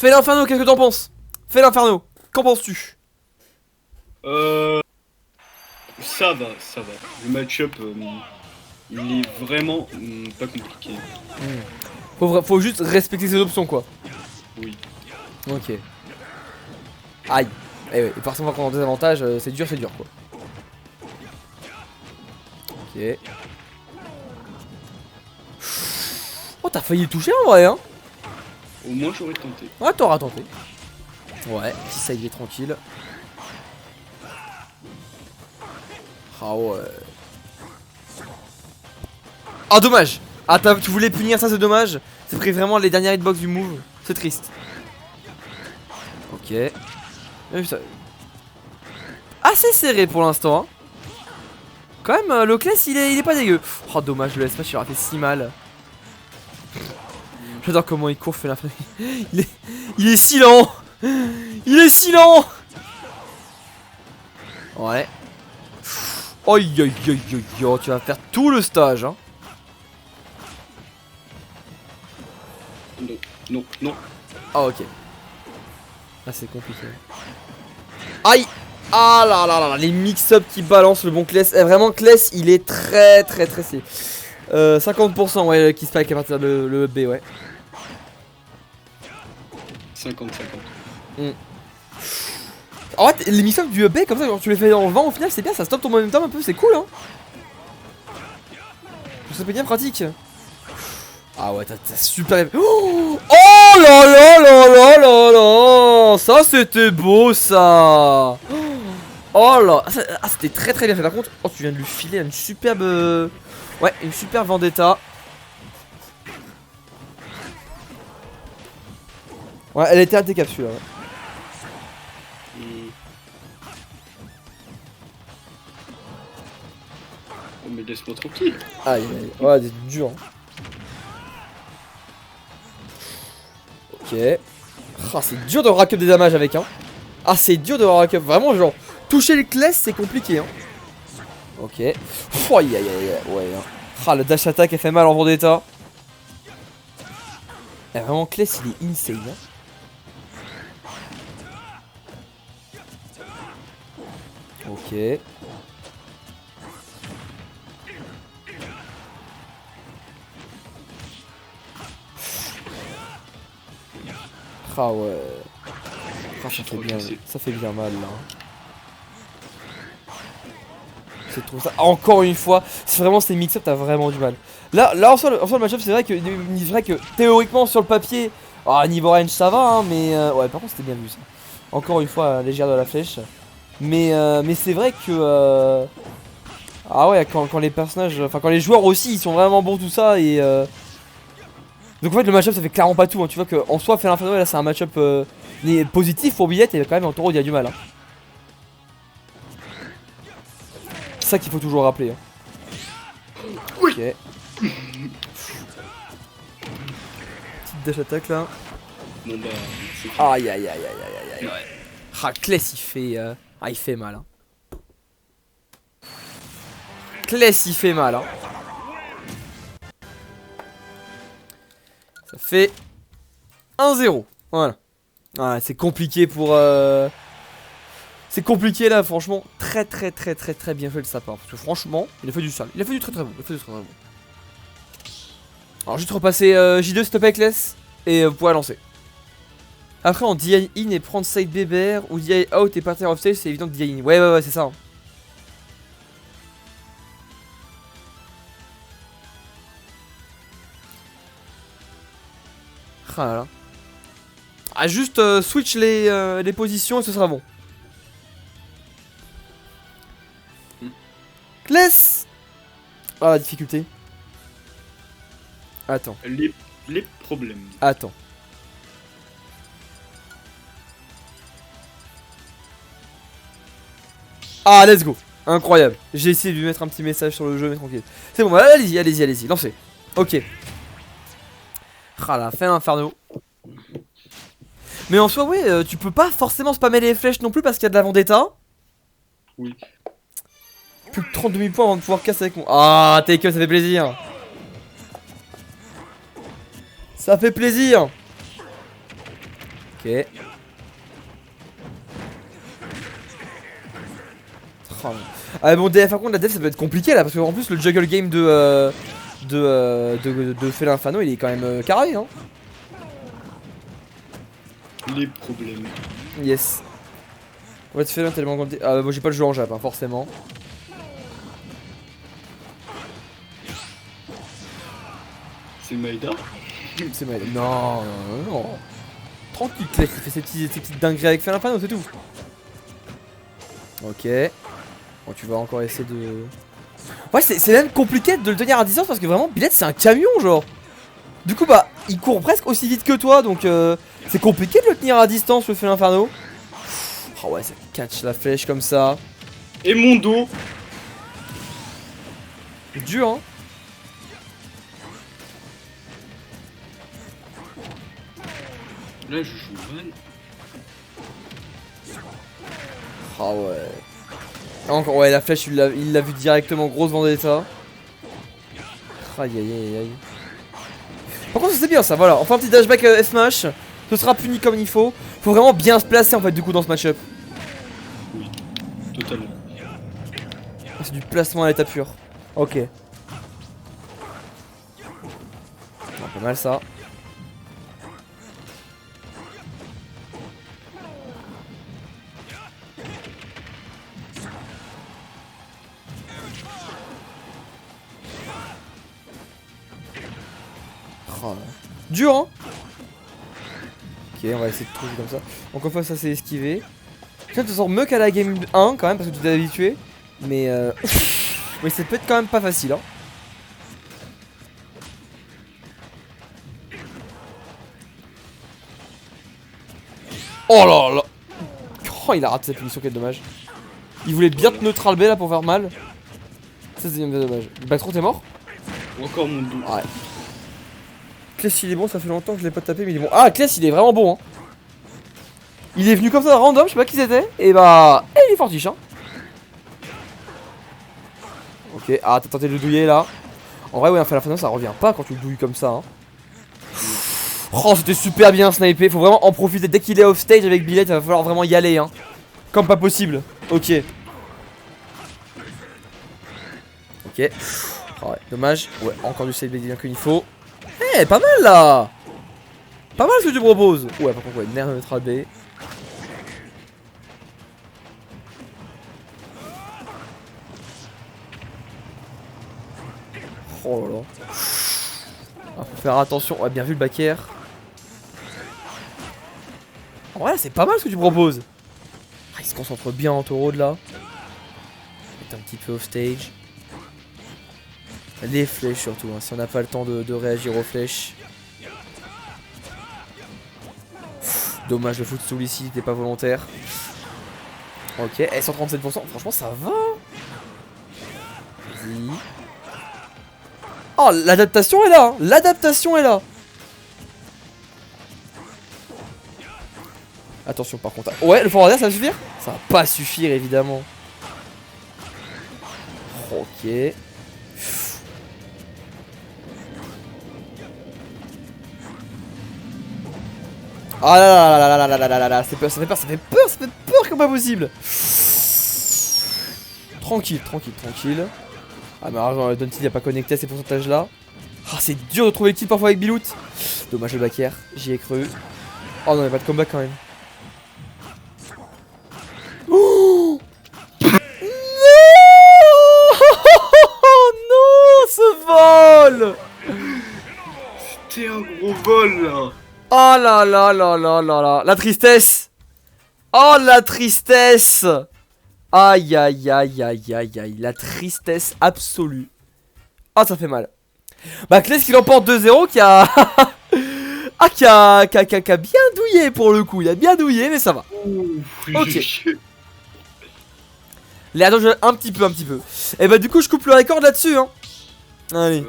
Fais l'inferno, qu'est-ce que t'en penses? Fais l'inferno, qu'en penses-tu? Ça va, ça va. Le match-up, il est vraiment pas compliqué. Faut juste respecter ses options quoi. Oui. Ok. Aïe. Et forcément quand on a des avantages, c'est dur quoi. Ok. Oh t'as failli le toucher en vrai hein. Au moins j'aurais tenté. Ouais t'auras tenté. Ouais, si ça y est tranquille. Ah ouais. Ah dommage. Ah tu voulais punir ça, c'est dommage. C'est pris vraiment les dernières hitbox du move. C'est triste. Ok. Assez serré pour l'instant hein. Quand même le class il est pas dégueu. Oh dommage, le S-Match il aura fait si mal. J'adore comment il court, fait la il est si lent. Il est si lent. Ouais. Aïe aïe aïe aïe aïe, tu vas faire tout le stage hein. Non, non, non. Ah ok. Ah c'est compliqué. Aïe. Ah là là là, les mix-up qui balancent le bon Kless. Vraiment Kless il est très safe. 50% ouais qui spike à partir de le B ouais. 50-50. En fait les mix-up du B comme ça quand tu les fais dans le vent au final c'est bien, ça stoppe ton momentum un peu, c'est cool hein. Ça peut bien pratique. Ah ouais t'as super... Oh là là là là là là. Ça c'était beau ça. Oh là. Ah c'était très bien fait par contre. Oh tu viens de lui filer une superbe... Ouais une super vendetta. Ouais elle était impeccable celui-là ouais. Oh mais laisse-moi tranquille. Aïe aïe. Ouais c'est dur hein. Ok. Ah c'est dur de rack up des damages avec hein. Ah c'est dur de rack up. Vraiment genre toucher le Kless c'est compliqué hein. Ok. Oh, aïe aïe aïe ouais hein. Ah le dash attack elle fait mal en vendetta. Et vraiment Kless il est insane hein. Ok. Ah ouais. Ah, ça fait bien mal là. C'est trop ça. Encore une fois, c'est vraiment ces mix-up, t'as vraiment du mal. Là en soi le match-up, c'est vrai que théoriquement sur le papier, niveau range ça va, hein, mais ouais, par contre c'était bien vu ça. Encore une fois, légère de la flèche. Mais c'est vrai que. Ah ouais, quand les personnages. Enfin, quand les joueurs aussi, ils sont vraiment bons, tout ça, et. Donc en fait, le match-up ça fait clairement pas tout. Hein. Tu vois qu'en soi, faire l'inferno, là c'est un match-up positif pour Billette, et quand même en taureau, il y a du mal. Hein. C'est ça qu'il faut toujours rappeler. Hein. Oui. Ok. Petite dash attack là. Bon bah. Aïe aïe aïe aïe aïe aïe. Ouais. Ah, Kless il fait. il fait mal. Hein. Kless il fait mal. Hein. Ça fait 1-0. Voilà. Ouais, c'est compliqué pour. C'est compliqué là, franchement. Très bien fait de sa part. Parce que franchement, il a fait du sale. Il a fait du très bon. Alors, juste repasser J2 s'il te plaît, Kless. Et vous pourrez lancer. Après, en DI in et prendre side BBR ou DI out et partir off stage, c'est évident de DI in. Ouais, c'est ça. Hein. Ah là là. Ah, juste switch les positions et ce sera bon. Kless. Ah, la difficulté. Attends. Les problèmes. Attends. Ah, let's go. Incroyable. J'ai essayé de lui mettre un petit message sur le jeu, mais tranquille. C'est bon, bah, allez-y. Lancez. Ok. Ah là, fais l'inferno. Mais en soi, ouais, tu peux pas forcément spammer les flèches non plus parce qu'il y a de la vendetta. Oui. Plus de 32 000 points avant de pouvoir casser avec moi. Ah, take ça fait plaisir. Ça fait plaisir. Ok. Oh, ah bon, DF, par contre, la DF ça peut être compliqué là, parce qu'en plus, le juggle game de Félin Infano, il est quand même carré, hein. Les problèmes. Yes. Ouais, Félin tellement compté. Ah, moi j'ai pas le jeu en Jap, hein, forcément. C'est Maïda. C'est mal. Non, non, non. Tranquille, Clay, il fait ses petites dingueries avec Félin Infano, c'est tout. Ok. Bon, tu vas encore essayer de. Ouais, c'est même compliqué de le tenir à distance parce que vraiment, Billette c'est un camion, genre. Du coup, bah, il court presque aussi vite que toi, donc c'est compliqué de le tenir à distance, le Félin Inferno. Oh ouais, ça catch la flèche comme ça. Et mon dos. Dur, hein. Là, je joue mal. Ah ouais. Encore, ouais, la flèche, il l'a vu directement, grosse vendetta. Aïe aïe aïe aïe. Par contre, c'est bien ça, voilà. Enfin, un petit dashback smash. Ce sera puni comme il faut. Faut vraiment bien se placer en fait, du coup, dans ce match-up. Oui, totalement. C'est du placement à l'état pur. Ok. Pas mal ça. Oh là. Dur, hein. Ok, on va essayer de trouver comme ça. Encore une fois, ça c'est esquivé. Ça te sort mieux qu'à la game 1 quand même parce que tu t'es habitué. Mais mais c'est peut-être quand même pas facile, hein. Oh là là. Oh, il a raté sa punition, quel dommage. Il voulait bien te neutral B là pour faire mal. Ça c'est bien dommage. Backthrow, t'es mort? Encore mon dos. Ouais. Kless il est bon, ça fait longtemps que je l'ai pas tapé mais il est bon. Ah, Kless il est vraiment bon, hein. Il est venu comme ça random, je sais pas qui c'était. Et bah, il est fortiche, hein. Ok, ah t'as tenté de le douiller là. En vrai ouais, enfin la fin ça revient pas quand tu le douilles comme ça, hein. Oh, c'était super bien snipé, faut vraiment en profiter. Dès qu'il est off stage avec Billette, il va falloir vraiment y aller, hein. Comme pas possible. Ok. Ok. Oh ouais, dommage. Ouais, encore du save bien qu'il faut. Eh, pas mal là. Pas mal ce que tu proposes. Ouais, par contre, ouais, nerf neutral B. Oh là là. Ah, faut faire attention. Ouais, bien vu le back air. En vrai, c'est pas mal ce que tu proposes. Ah, il se concentre bien en taureau de là. Il est un petit peu off stage. Les flèches surtout, hein, si on n'a pas le temps de réagir aux flèches. Dommage, le footstool ici n'était pas volontaire. Ok, et 137%, franchement ça va. Vas-y. Oh, l'adaptation est là, hein. L'adaptation est là. Attention par contre. Ouais, le forward air ça va suffire? Ça va pas suffire évidemment. Ok. Ah là là là là là là là là là, c'est peur, ça fait peur, ça fait peur, ça fait peur comme pas possible. Tranquille, tranquille, tranquille. Ah mais alors, Donty il a pas connecté à ces pourcentages là. Ah c'est dur de trouver le kill parfois avec Bilout. Dommage le back air, j'y ai cru. Oh non, il n'y a pas de comeback quand même. Oh non. Non, ce vol. C'était un gros vol là. Oh là là là là là là. La tristesse. Oh la tristesse. Aïe aïe aïe aïe aïe aïe. La tristesse absolue. Ah ça fait mal. Bah Kless qui l'emporte 2-0 qui a... ah qui a bien douillé pour le coup. Il a bien douillé mais ça va. Ok. Les attends, un petit peu. Et bah du coup je coupe le record là-dessus, hein. Allez.